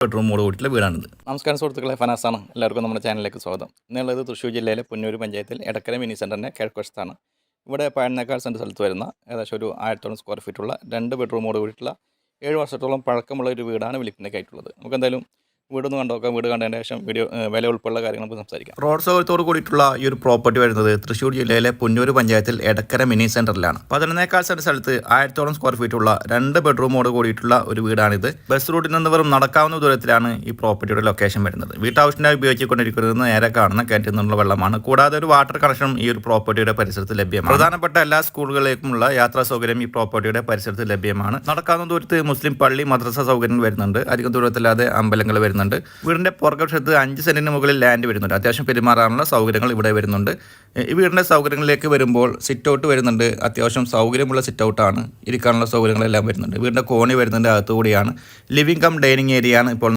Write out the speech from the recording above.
ബെഡ്റൂമോട് കൂടിയിട്ടുള്ള വീടാണിത്. നമസ്കാരം സുഹൃത്തുക്കളെ, ഫനാസാണ്. എല്ലാവർക്കും നമ്മുടെ ചാനലിലേക്ക് സ്വാഗതം. ഇന്നുള്ളത് തൃശ്ശൂർ ജില്ലയിലെ പുന്നൂർ പഞ്ചായത്തിൽ എടക്കര മിനി സെൻ്ററിൻ്റെ കിഴക്കുവശത്താണ്. ഇവിടെ 14 സെൻറ്റ് സ്ഥലത്ത് വരുന്ന ഏകദേശം ഒരു 1000 സ്ക്വയർ ഫീറ്റുള്ള 2 ബെഡ്റൂമോട് കൂടിയിട്ടുള്ള 7 വർഷത്തോളം പഴക്കമുള്ള ഒരു വീടാണ് വിൽപ്പനയ്ക്കായിട്ടുള്ളത്. നമുക്ക് എന്തായാലും വീടൊന്ന് കണ്ടോക്കാം. വീട് കണ്ടതിന് ശേഷം വില ഉൾപ്പെടെയുള്ള കാര്യങ്ങൾ നമുക്ക് സംസാരിക്കാം. റോഡ് സൗകര്യത്തോട് കൂടിയിട്ടുള്ള ഈ ഒരു പ്രോപ്പർട്ടി വരുന്നത് തൃശ്ശൂർ ജില്ലയിലെ പുന്നൂർ പഞ്ചായത്തിൽ എടക്കര മിനി സെൻ്ററിലാണ്. 11 സെൻറ്റ് സ്ഥലത്ത് 1000 സ്ക്വയർ ഫീറ്റുള്ള 2 ബെഡ്റൂമോട് കൂടിയിട്ടുള്ള ഒരു വീടാണിത്. ബസ് റൂട്ടിൽ നിന്ന് വെറും നടക്കാവുന്ന ദൂരത്തിലാണ് ഈ പ്രോപ്പർട്ടിയുടെ ലൊക്കേഷൻ വരുന്നത്. വീട്ടാവശ്യത്തിനായി ഉപയോഗിച്ചുകൊണ്ടിരിക്കുന്നത് നേരെ കാണുന്ന കിണറ്റിൽ നിന്നുള്ള വെള്ളമാണ്. കൂടാതെ ഒരു വാട്ടർ കണക്ഷനും ഈ ഒരു പ്രോപ്പർട്ടിയുടെ പരിസരത്ത് ലഭ്യമാണ്. പ്രധാനപ്പെട്ട എല്ലാ സ്കൂളുകളിലേക്കുമുള്ള യാത്രാ സൗകര്യം ഈ പ്രോപ്പർട്ടിയുടെ പരിസരത്ത് ലഭ്യമാണ്. നടക്കാവുന്ന ദൂരത്ത് മുസ്ലിം പള്ളി, മദ്രസ സൗകര്യം വരുന്നുണ്ട്. അധികം ദൂരത്തില്ലാതെ അമ്പലങ്ങൾ വരുന്നുണ്ട്. വീടിന്റെ പുറകുവശത്ത് 5 സെന്റിന് മുകളിൽ ലാൻഡ് വരുന്നുണ്ട്. അത്യാവശ്യം പെരുമാറാനുള്ള സൗകര്യങ്ങൾ ഇവിടെ വരുന്നുണ്ട്. ഈ വീടിന്റെ സൗകര്യങ്ങളിലേക്ക് വരുമ്പോൾ സിറ്റ് ഔട്ട് വരുന്നുണ്ട്. അത്യാവശ്യം സൗകര്യമുള്ള സിറ്റ് ഔട്ടാണ്. ഇരിക്കാനുള്ള സൗകര്യങ്ങളെല്ലാം വരുന്നുണ്ട്. വീടിന്റെ കോണി വരുന്നതിൻ്റെ അകത്തുകൂടിയാണ്. ലിവിംഗ് കം ഡൈനിങ് ഏരിയ ആണ് ഇപ്പോൾ